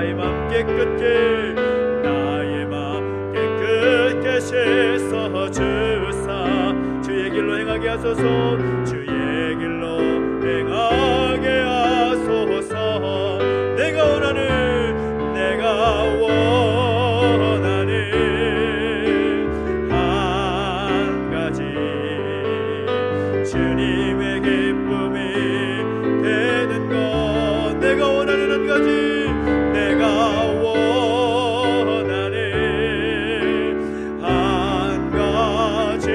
나의 맘 깨끗게 나의 맘 깨끗게 씻어 주사 주의 길로 행하게 하소서 주의 길로 행하게 하소서 내가 원하는 한 가지 주님의 기쁨이 되는 것 내가 원하는 한 가지 내가 원하는 한 가지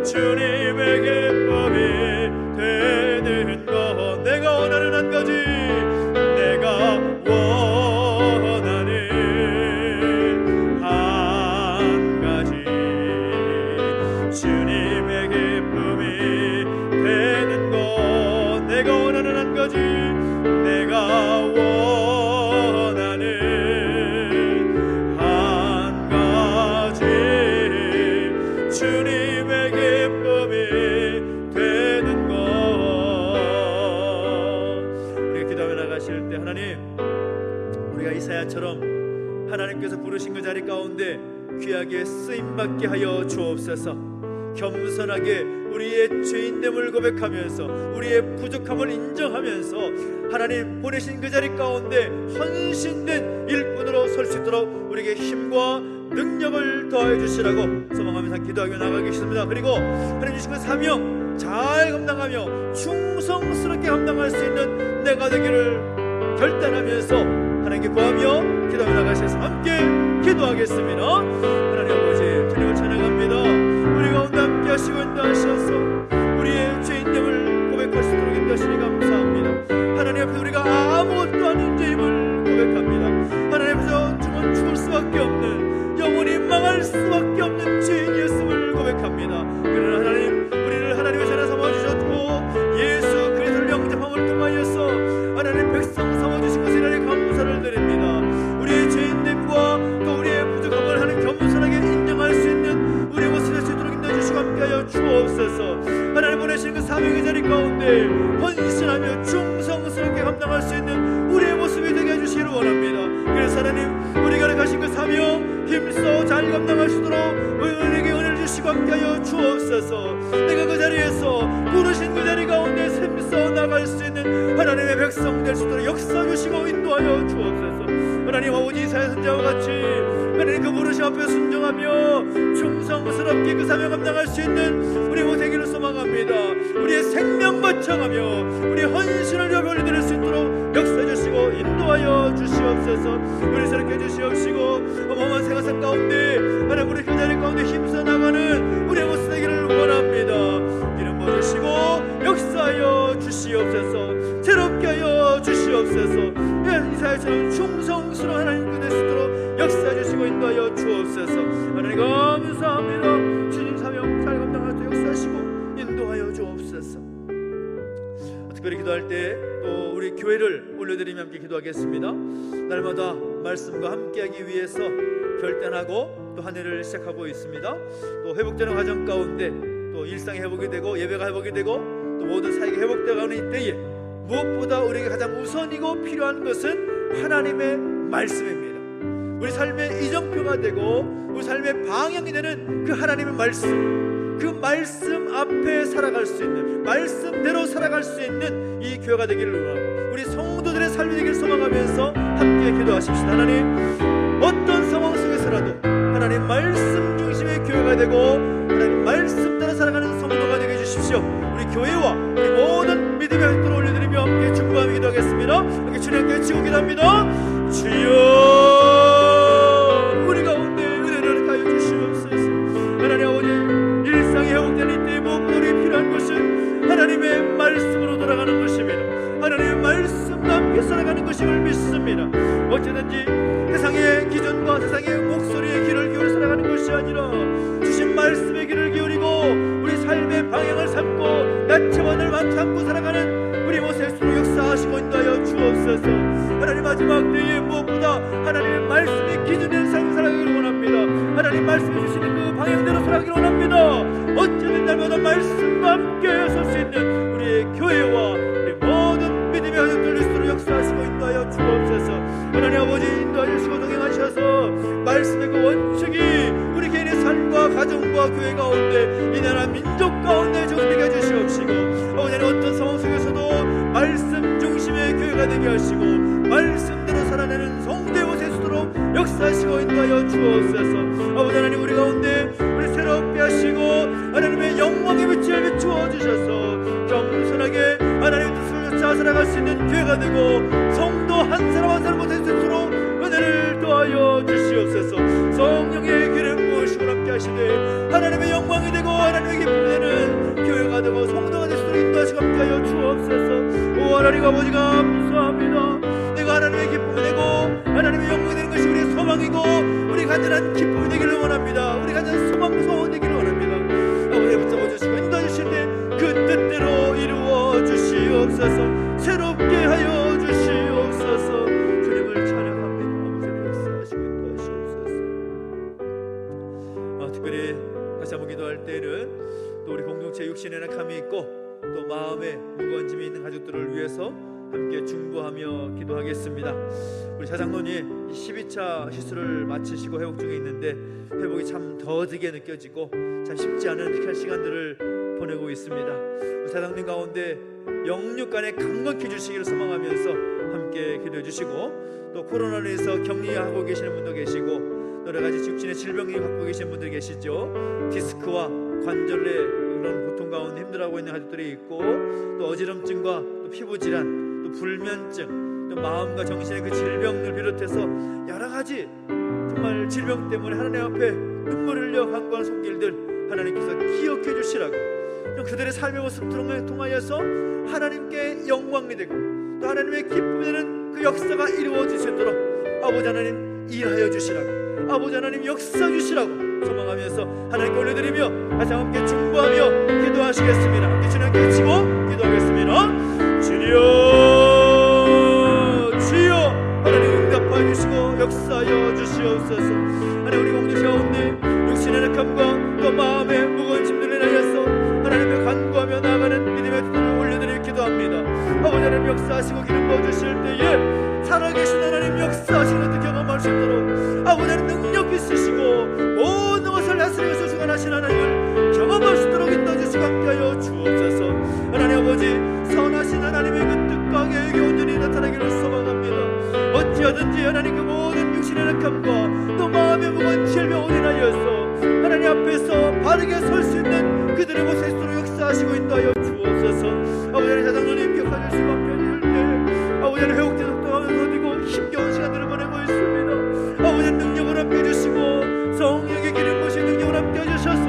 주님의 기쁨이 되는 것 내가 원하는 한 가지 내가 원하는 한 가지 주님의 기쁨이 되는 것 내가 원하는 한 가지 내가 원하는 한 가지 주님의 기쁨이 되는 것 우리가 기도하며 나가실 때 하나님 우리가 이사야처럼 하나님께서 부르신 그 자리 가운데 귀하게 쓰임받게 하여 주옵소서 겸손하게 우리의 죄인됨을 고백하면서 우리의 부족함을 인정하면서 하나님 보내신 그 자리 가운데 헌신된 일꾼으로 설 수 있도록 우리에게 힘과 능력을 더해 주시라고 소망하면서 기도하며 나가겠습니다. 그리고 하나님 주신 그 사명 잘 감당하며 충성스럽게 감당할 수 있는 내가 되기를 결단하면서 하나님께 구하며 기도하며 나가셔서 함께 기도하겠습니다. 하나님 아버지 주님을 찬양합니다. 우리 가운데 함께 하시고 인도하셔서 우리의 죄인됨을 고백할 수 있도록 인도하시니 감사합니다. 하나님 앞에 우리가 아무것도 아닌 죄임을 고백합니다. 하나님 앞에서 죽을 수밖에 없는 영원히 망할 수밖에 없는 죄인이었음을 고백합니다. 그러나 하나님 우리를 하나님의 자녀 삼아주셨고 예수 그리스도를 영접함을 통하여서 하나님 백성 삼아주신 것에 하나님 감사를 드립니다. 우리의 죄인됨과 또 우리의 부족함을 하나님 겸손하게 인정할 수 있는 우리의 모습이 될 수 있도록 인도해주시고 함께하여 주옵소서. 하나님 보내신 그 사명의 자리 가운데 헌신하며 충성스럽게 감당할 수 있는 우리의 모습이 되게 해주시기를 원합니다. 그래서 하나님 우리가 가신 그 사명 힘써 잘 감당할 수 있도록 우리에게 은혜를 주시고 함께하여 주옵소서. 내가 그 자리에서 부르신 그 자리 가운데 힘써 나갈 수 있는 하나님의 백성 될 수 있도록 역사 주시고 인도하여 주옵소서. 하나님 아버지 이사야 선지자와 같이 하나님 그 부르심 앞에 순종하며 충성스럽게 그 사명 감당할 수 있는 우리 모두 되기를 소망합니다. 우리의 생명 바쳐가며 우리 헌신을 올려드릴 수 있도록 역사해 주시고 인도하여 주시옵소서. 우리 새롭게 해주시옵시고 어마어마한 생활상 가운데 하나님 우리 그 자리 가운데 힘써 나가는 우리의 모습 되기를 원합니다. 이름 부어주시고 역사하여 주시옵소서. 새롭게 하여 주시옵소서. 이사야처럼 충성스러운 하나님 될 수 있도록 역사해 주시고 인도하여 주옵소서. 하나님 감사합니다. 주님 사명 잘 감당할 때 역사하시고 인도하여 주옵소서. 특별히 기도할 때 또 우리 교회를 올려드리며 함께 기도하겠습니다. 날마다 말씀과 함께하기 위해서 결단하고 또 한 해를 시작하고 있습니다. 또 회복되는 과정 가운데 또 일상이 회복이 되고 예배가 회복이 되고 또 모든 사역이 회복되어가는 이때에 무엇보다 우리에게 가장 우선이고 필요한 것은 하나님의 말씀입니다. 우리 삶의 이정표가 되고 우리 삶의 방향이 되는 그 하나님의 말씀, 그 말씀 앞에 살아갈 수 있는 말씀대로 살아갈 수 있는 이 교회가 되기를 원하고 우리 성도들의 삶이 되기를 소망하면서 함께 기도하십시다. 하나님 어떤 상황 속에서라도 하나님 말씀 중심의 교회가 되고 하나님 말씀대로 살아가는 성도가 되게 해주십시오. 우리 교회와 우리 모든 믿음의 혈통을 올려드리며 함께 축복하며 기도하겠습니다. 함께 주님께 치고 기도합니다. 주여 우리 가운데 은혜를 가해 주시옵소서. 하나님 아버지 일상이 회복된 이때에 무엇보다 우리 필요한 것은 하나님의 말씀으로 돌아가는 것입니다. 하나님의 말씀과 함께 살아가는 것임을 믿습니다. 어찌든지 세상의 기준과 세상의 목소리의 길을 기울여 살아가는 것이 아니라 주신 말씀의 길을 기울이고 우리 삶의 방향을 삼고 야채와 늘만 참고 살아가는 우리 모습으로 역사하시고 인도하여 주옵소서. 하나님 마지막 때에 무엇보다 하나님의 말씀이 기준된 삶을 살아가기를 원합니다. 하나님 말씀해 주시는 그 방향대로 살아가기를 원합니다. 어쩌든 날마다 말씀과 함께 설 수 있는 우리의 교회와 우리 모든 믿음의 가족들 리스트로 역사하시고 인도하여 주옵소서. 하나님 아버지 인도하시고 동행하셔서 말씀의 그 원칙이 우리 개인의 삶과 가정과 교회 가운데 이 나라 민족 가운데 적용되게 해주시옵시고 아버지 어떤 상황 속에서도 말씀 중심의 교회가 되게 하시고 말씀대로 살아내는 성도의 옷에 서도록 역사하시고 인도하여 주옵소서. 아버지 하나님 우리 가운데 우리 새롭게 하시고 하나님의 영광의 빛을 비추어 주셔서 겸손하게 하나님의 뜻을 쫓아 살아갈 수 있는 교회가 되고 성도 한 사람 한 사람 못할 수 있도록 은혜를 더하여 주시옵소서. 성령의 기름 부으시고 함께 하시되 하나님의 영광이 되고 하나님의 기쁨이 되는 교회가 되고 성도가 될 수 있도록 인도하시고 함께 하여 주옵소서. 오 하나님 아버지 감사합니다. 내가 하나님의 기쁨이 되고 하나님의 영광이 되는 것이 우리의 소망이고 우리 간절한 기쁨이 되기를 원합니다. 우리 간절한 소망 되기를 원합니다. 아버지 붙잡아 주시고 인도해 주실 때 그 뜻대로 이루어 주시옵소서. 새롭게 하여 주시옵소서. 주님을 찬양합니다. 아버지 역사하시고 인도하시옵소서. 특별히 다시 한번 기도할 때는 또 우리 공동체 육신에 약함이 있고 또 마음에 무거운 짐이 있는 가족들을 위해서 함께 중보하며 기도하겠습니다. 우리 사장로님 12차 시술을 마치시고 회복 중에 있는데 회복이 참 더디게 느껴지고 참 쉽지 않은 시간들을 보내고 있습니다. 우리 사장님 가운데 영육간에 강건케 주시기를 소망하면서 함께 기도해 주시고 또 코로나로 인해서 격리하고 계시는 분도 계시고 여러 가지 육신의 질병이 갖고 계신 분들 계시죠. 디스크와 관절의 그런 고통 가운데 힘들어하고 있는 가족들이 있고 또 어지럼증과 또 피부질환 또 불면증 또 마음과 정신의 그 질병을 비롯해서 여러 가지 정말 질병 때문에 하나님 앞에 눈물을 흘려 간구하는 손길들 하나님께서 기억해 주시라고 그들의 삶의 모습을 통하여서 하나님께 영광이 되고 또 하나님의 기쁨이 되는 그 역사가 이루어질 수 있도록 아버지 하나님 일하여 주시라고 아버지 하나님 역사 주시라고 소망하면서 하나님께 올려드리며 다시 함께 중보하며 기도하시겠습니다. 함께 주님께 외치고 기도하겠습니다. 주여 주여 하나님 응답하여 주시고 역사하여 주시옵소서. 하나님 우리 공동체 가운데 육신의 약함과 또 마음의 무거운 짐들을 인하여서 하나님을 간구하며 나아가는 믿음의 뜻을 올려드리며 기도합니다. 아버지 하나님 역사하시고 기름 부어주실 때에 살아계신 하나님 역사하시는 것을 경험할 수 있도록 아버지 하나님 능력 있으시고 모든 것을 다스리면서 주관하신 하나님을 경험할 수 있도록 인도해주시고 함께하여 주옵소서. 하나님 아버지 선하신 하나님의 그 뜻과 계획이 온전히 나타나기를 소망합니다. 어찌하든지 하나님 그 모든 육신의 약함과 또 마음의 무거운 질병을 인하여서 하나님 앞에서 바르게 설 수 있는 그들의 모습에 있도록 역사하시고 인도하여 주옵소서. 아버지 하나님 사장로님 기억하실 수밖에 없을 때 아버지 하나님 회복된 속도하면서 어디고 힘겨운 시간들을 보내고 있습니다. 아버지 하나님 능력을 함께 해주시고 성령의 기름 부으신 능력을 함께 해주셔서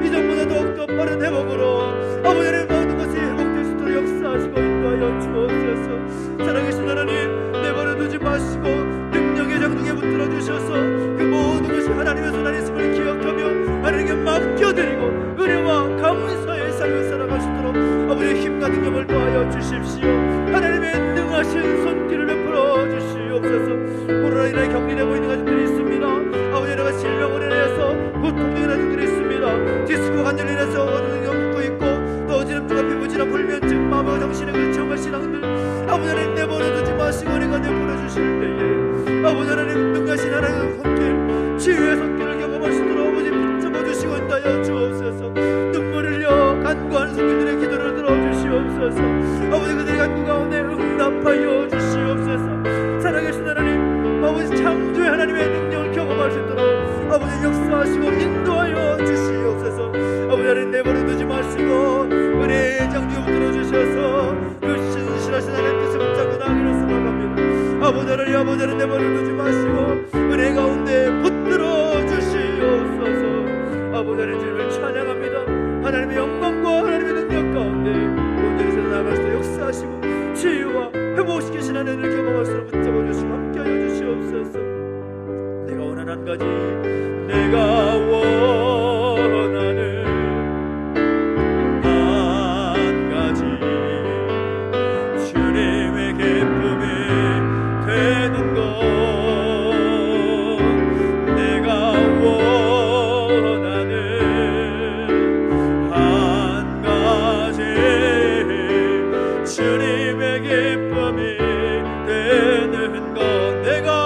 이전보다 더욱더 빠른 회복으로 아버지 하나님 모든 것이 회복될 수 있도록 역사하시고 인도하여 주옵소서. 살아계신 하나님 내버려두지 마시고 능력의 장중에 붙들어 주셔서 그 모든 것이 하나님의 손 안에 있음을 기억하며 하나님께 맡겨드리고 은혜와 감사의 삶을 살아갈 수 있도록 아버지의 힘과 능력을 더하여 주십시오. 하나님의 능하신 손길을 베풀어 주시옵소서. 코로나 인하여 격리되고 있는 가족들이 있습니다. 아버지 내가 질병으로 인해서 고통되는 가족들이 있습니다. 디스크 관절로 인해서 어둠이 묻고 있고 또 어지럼증과 피부질환 불면증 마음과 정신의 그 정말 신앙들 아버지 하나님 내버려두지 마시고 은혜가 베풀어 주실 때에 아버지 하나님 능하신 하나님의 손길 치유의 손길을 경험할 수 있도록 아버지 붙잡아 주시고 인도하여 주옵소서. 눈물을 흘려 간구하는 손길들의 기도를 들어주시옵소서. 아버지 그들의 간구 가운데 응답하여 주시옵소서. 살아계신 하나님 아버지 창조의 하나님의 능력을 경험할 수 있도록 아버지 역사하시고 인도하여 주시옵소서. 아버지 하나님 내버려두지 마시고 은혜의 장주에 붙들어 주셔서 그 신실하신 하나님의 뜻을 붙잡고 나아가기를 소망합니다. 아버지 하나님 내버려두지 마시고 은혜 가운데 붙들어 주시옵소서. 아버지 하나님 주님을 찬양합니다. 하나님의 영광과 하나님의 능력 가운데 온전히 나아갈 수 역사하시고 치유와 회복시키신 하나님을 경험할 수 있도록 붙잡아 주시고 함께하여 주시옵소서. 내가 원하는 한 가지 내가 원하는 한 가지 주님의 기쁨이 되는 것 내가 원하는 한 가지 주님의 기쁨이 되는 것 내가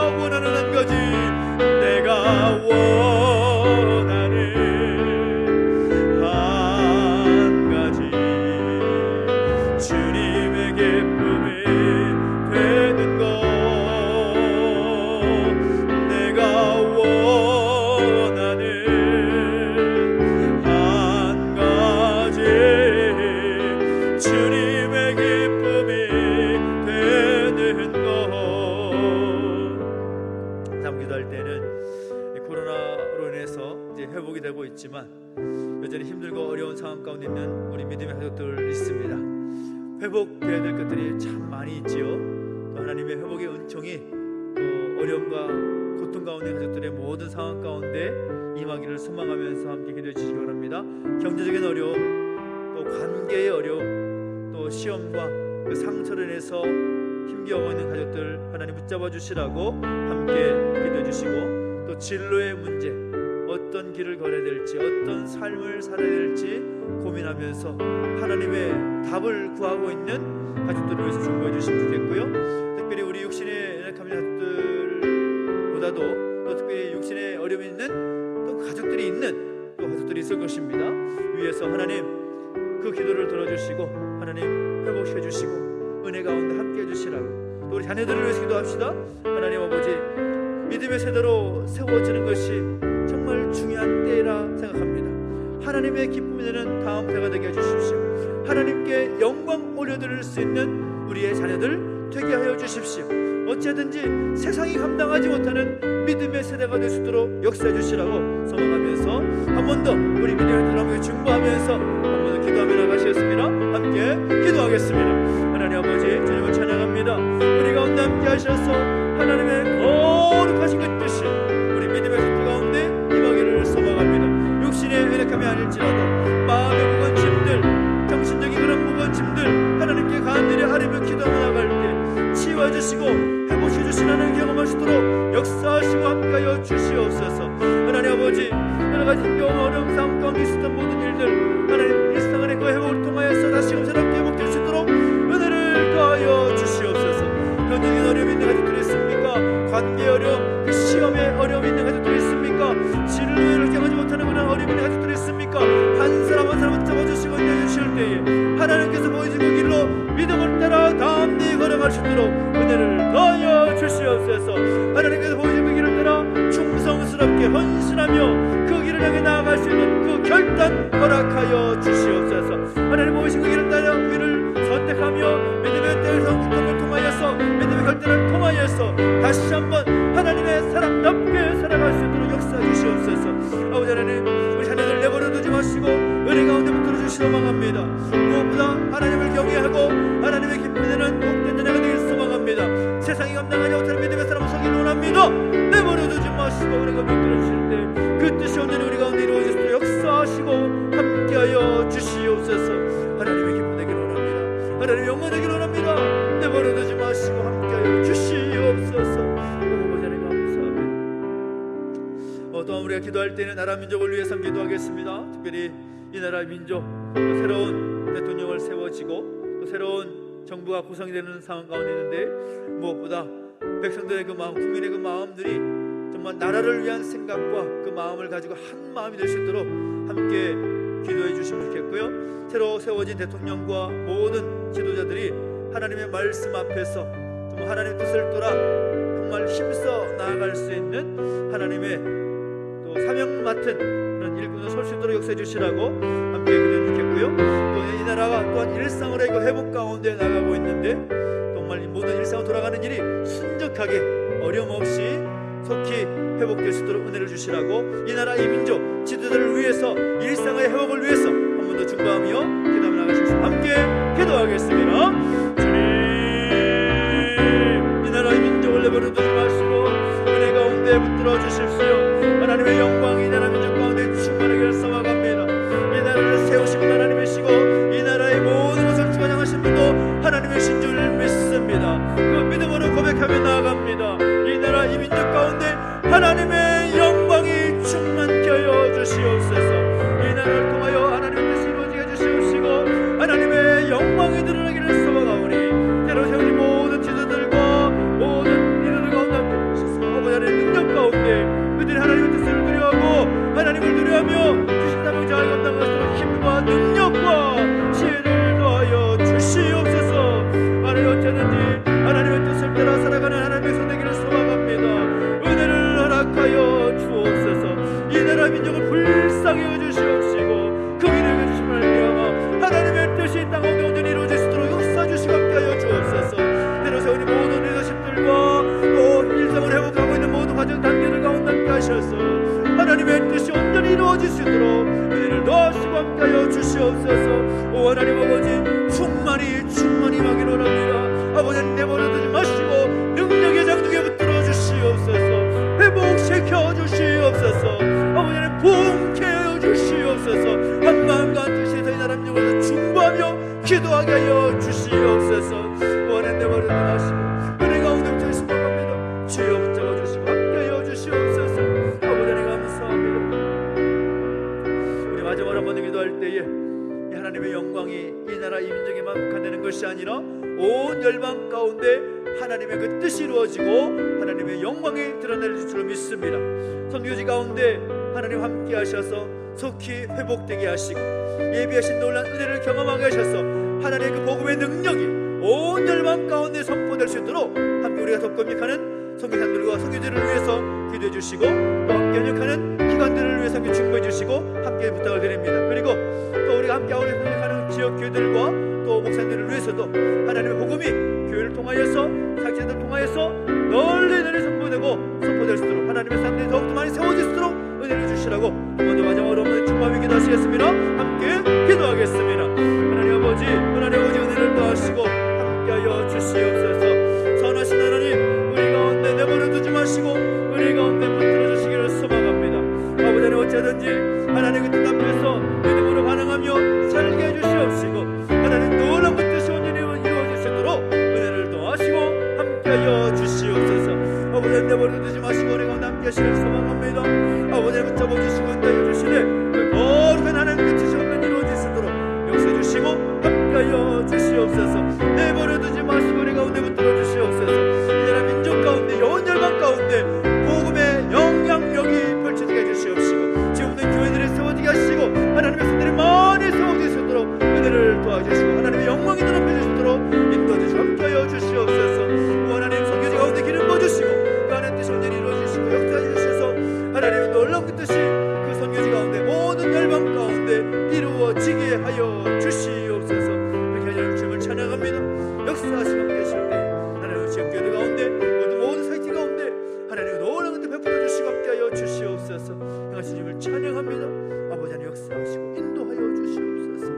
회복이 되고 있지만 여전히 힘들고 어려운 상황 가운데 있는 우리 믿음의 가족들 있습니다. 회복되어야 될 것들이 참 많이 있지요. 또 하나님의 회복의 은총이 또 어려움과 고통 가운데 가족들의 모든 상황 가운데 임하기를 소망하면서 함께 기도해 주시기 바랍니다. 경제적인 어려움, 또 관계의 어려움, 또 시험과 그 상처를 인해서 힘겨워 있는 가족들 하나님 붙잡아 주시라고 함께 기도해 주시고, 또 진로의 문제, 어떤 길을 걸어야 될지, 어떤 삶을 살아야 될지 고민하면서 하나님의 답을 구하고 있는 가족들을 위해서 중보해 주시면 좋겠고요. 특별히 우리 육신의 연약한 가족들보다도 또 특별히 육신의 어려움이 있는 또 가족들이 있는 또 가족들이 있을 것입니다. 위에서 하나님 그 기도를 들어주시고 하나님 회복해 주시고 은혜 가운데 함께 해주시라고, 또 우리 자녀들을 위해서 기도합시다. 하나님 아버지, 믿음의 세대로 세워지는 것이 정말 중요한 때라 생각합니다. 하나님의 기쁨이 되는 다음 때가 되게 해주십시오. 하나님께 영광 올려드릴 수 있는 우리의 자녀들 되게 하여 주십시오. 어찌든지 세상이 감당하지 못하는 믿음의 세대가 될 수 있도록 역사해 주시라고 소망하면서 한 번 더 우리 믿음의 사람에게 중보하면서 한 번 더 기도하며 나가시겠습니다. 함께 기도하겠습니다. 하나님 아버지, 주님을 찬양합니다. 우리 가운데 함께 하셔서 하나님의 거룩하신 그 뜻이 우리 믿음의 세대 가운데 임하기를 소망합니다. 육신의 연약함이 아닐지라도 마음의 무거운 짐들, 정신적인 그런 무거운 짐들 하나님께 간절히 하루며 기도하며 나갈 때 치유해주시고 회복해주시라는 경험할 수 있도록 역사하시고 함께하여 주시옵소서. 하나님 아버지, 여러가지 힘겨운 어려움 상황 가운데 있었던 모든 일들 하나님 일상 안에 그 회복을 통하여서 다시금 새롭게 회복될 수 있도록 은혜를 더하여 주시옵소서. 경제적인 어려움이 있는 가족들이 있습니까? 관계 어려움, 그 시험의 어려움이 있는 가족들이 있습니까? 진로를 경하지 못하는 그런 어려움이 있는 가족들이 있습니까? 한 사람 한 사람 잡아주시고 인도해주실 때에 하나님께서 보여주고 길로 믿음을 따라 다음 데 걸어갈 수 있도록 은혜를 더하여 주시옵소서. 하나님께서 보여주고 길을 따라 충성스럽게 헌신하며 그 길을 향해 나아갈 수 있는 그 결단 허락하여 주시옵소서. 하나님 보여주고 길을 따라 우리를 선택하며 믿음의 때의 성공을 통하여서 믿음의 결단을 통하여서 다시 한번 하나님의 사람답게 살아갈 수 있도록 역사해 주시옵소서. 아버지 하나님, 우리 자녀들 내버려두지 마시고 은혜 가운데 붙들어 주시기 소망합니다. 무엇보다 하나님을 경외하고 하나님의 기쁨이 되는 복된 자녀가 되길 소망합니다. 세상이 감당하지 못하는 믿음의 사람을 서기를 원합니다. 내버려두지 마시고 은혜가 붙들어 주실 때 그 뜻이 온전히 우리 가운데 이루어질 수 있도록 역사하시고 함께하여 주시옵소서. 하나님의 기쁨 되기를 원합니다. 하나님의 영광 되기를 원합니다. 내버려두지 마시고 함께하여 주시옵소서. 하나님 감사합니다. 또한 우리가 기도할 때는 나라 민족을 위해서 기도하겠습니다. 특별히 이 나라 민족, 또 새로운 대통령을 세워지고 또 새로운 정부가 구성이 되는 상황 가운데 있는데 무엇보다 백성들의 그 마음, 국민의 그 마음들이 정말 나라를 위한 생각과 그 마음을 가지고 한 마음이 될 수 있도록 함께 기도해 주시면 좋겠고요. 새로 세워진 대통령과 모든 지도자들이 하나님의 말씀 앞에서 정말 하나님의 뜻을 따라 정말 힘써 나아갈 수 있는 하나님의 또 사명 맡은 그런 일꾼을 설 수 있도록 역사해 주시라고 함께 기도해 주겠고요. 또 이 나라가 또한 일상으로 이거 회복 가운데 나가고 있는데 정말 모든 일상으로 돌아가는 일이 순적하게 어려움 없이 속히 회복될 수 있도록 은혜를 주시라고 이 나라 이 민족 지도자들을 위해서 일상의 회복을 위해서 한 번 더 중보하며 기도하며 나가시겠습니다. 함께 기도하겠습니다. 주님, 이 나라 이 민족을 내버려두지 마시고 은혜 가운데 붙들어 주십시오. 하나님의 영광이 이 나라 민족 가운데 충만하기를 소망합니다. 이 나라를 세우시고 하나님이시고 이 나라의 모든 것을 주관하신 분도 하나님이신 줄 믿습니다. 그 믿음으로 고백하며 나아갑니다. 이 나라 이 민족 가운데 하나님의 영광이 충만케 하여 주시옵소서. 이 나라를 통하여 하나님의 뜻이 이루어지게 해주시옵시고 하나님의 영광이 드러나기를 소망하오니 때로 세우신 모든 지도들과 모든 이들을 가운데 함께 하소서. 아버지 하나님 능력 가운데 채워질 수 있도록 은혜를 더하시고 함께하여 주시옵소서. 오 하나님 아버지, 충만히 임하기를 원합니다. 아버지, 내버려두지 마시고 능력의 장중에 붙들어 주시옵소서. 회복시켜 주시옵소서. 아버지는 부흥케 하여 주시옵소서. 한 마음과 한 뜻에서 이 나라 민족을 중보하며 기도하게 하여 주시옵소서. 오 하나님, 내버려두지 마시고 은혜 가운데 붙어 있습니다. 주여 붙잡아주시고 함께하여 주시옵소서. 아버지, 감사합니다. 우리 마지막으로 한번 기도할 때에 이 하나님의 영광이 이 나라 이 민족에만 국한되는 것이 아니라 온 열방 가운데 하나님의 그 뜻이 이루어지고 하나님의 영광이 드러날 줄로 믿습니다. 선교지 가운데 하나님 함께 하셔서 속히 회복되게 하시고 예비하신 놀라운 은혜를 경험하게 하셔서 하나님의 그 복음의 능력이 온 열방 가운데 선포될 수 있도록 함께 우리가 덕금익하는 선교사들과 선교지를 위해서 기도해 주시고 또 함께 연역하는 기관들을 위해서 함께 중보해 주시고 함께 부탁을 드립니다. 그리고 또 우리가 함께 아우리 선교하는 지역 교회들과 또 목사님들을 위해서도 하나님의 복음이 교회를 통하여서 사역자들을 통하여서 널리 선포될 수 있도록 하나님의 사람들이 더욱더 많이 세워질 수 있도록 은혜를 주시라고 먼저 마지막으로 한번 중보하며 기도하시겠습니다. 함께 기도하겠습니다. 하나님 아버지 은혜를 더하시고 함께하여 주시옵소서. 선하신 하나님, 우리 가운데 내버려두지 마시고 우리 가운데 붙들어 주시기를 소망합니다. 아버지 하나님, 어찌하든지 하나님 그 뜻 앞에서 믿음으로 반응하며 살게 해주시옵시고 하나님 놀라운 그 뜻이 온전히 이루어지시도록 은혜를 더하시고 함께하여 주시옵소서. 아버지 하나님, 내버려두지 마시고 우리 가운데 함께하시기를 소망합니다. 아버지 하나님, 붙잡아주시고 은혜해 주시네 그 거룩한 하나님 그 뜻이 온전히 이루어지시도록 역사해 주시고 함께하여 주시옵소서. 내버려두지 마시고 우리 가운데 붙들어 주시옵소서. 이 나라 민족 가운데 온 열방 가운데 복음의 영향력이 펼쳐지게 해주시옵시고 지금은 교회들이 세워지게 하시고 하나님의 손들이 많이 세워질 수 있도록 은혜를 도와주시고 하나님의 영광이 드러날 수 있도록 인도해주시고 함께하여 주시옵소서. 하나님, 선교지 가운데 기름 부어주시고 그 안에 뜻이 온전히 이루어지시고 역사해 주셔서 하나님의 놀라운 그 뜻이 그 선교지 가운데 모든 열방 가운데 이루어지게 하여 주시옵소서. 그렇게 하나님 주님을 찬양합니다. 역사하시고 함께 하실 때 하나님 지역 교회들 가운데 모든 사이트 가운데 하나님의 놀라운 은혜 베풀어 주시고 함께 하여 주시옵소서. 행하신 주님을 찬양합니다. 아버지 하나님, 역사하시고 인도하여 주시옵소서.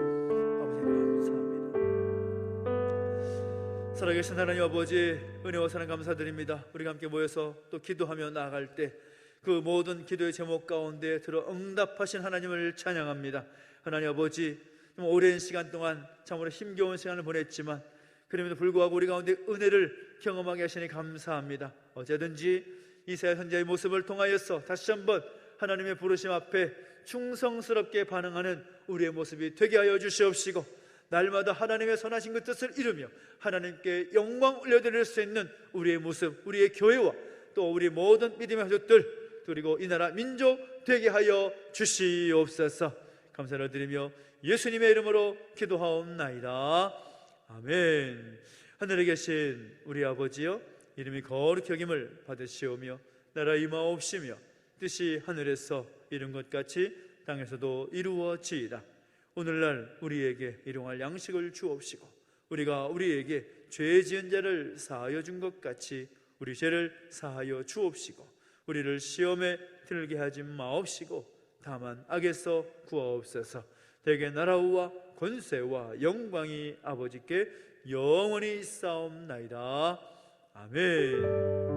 아버지 하나님, 감사합니다. 살아계신 하나님 아버지, 은혜와 사랑 감사드립니다. 우리가 함께 모여서 또 기도하며 나아갈 때 그 모든 기도의 제목 가운데 들어 응답하신 하나님을 찬양합니다. 하나님 아버지, 좀 오랜 시간 동안 참으로 힘겨운 시간을 보냈지만 그럼에도 불구하고 우리 가운데 은혜를 경험하게 하시니 감사합니다. 어제든지 이사야 선지자의 모습을 통하여서 다시 한번 하나님의 부르심 앞에 충성스럽게 반응하는 우리의 모습이 되게 하여 주시옵시고 날마다 하나님의 선하신 그 뜻을 이루며 하나님께 영광 올려드릴 수 있는 우리의 모습, 우리의 교회와 또 우리 모든 믿음의 가족들 그리고 이 나라 민족 되게 하여 주시옵소서. 감사를 드리며 예수님의 이름으로 기도하옵나이다. 아멘. 하늘에 계신 우리 아버지여, 이름이 거룩히 여김을 받으시오며 나라 임하옵시며 뜻이 하늘에서 이룬 것 같이 땅에서도 이루어지이다. 오늘날 우리에게 일용할 양식을 주옵시고 우리가 우리에게 죄 지은 자를 사하여 준 것 같이 우리 죄를 사하여 주옵시고 우리를 시험에 들게 하지 마옵시고 다만 악에서 구하옵소서. 대개 나라와 권세와 영광이 아버지께 영원히 있사옵나이다. 아멘.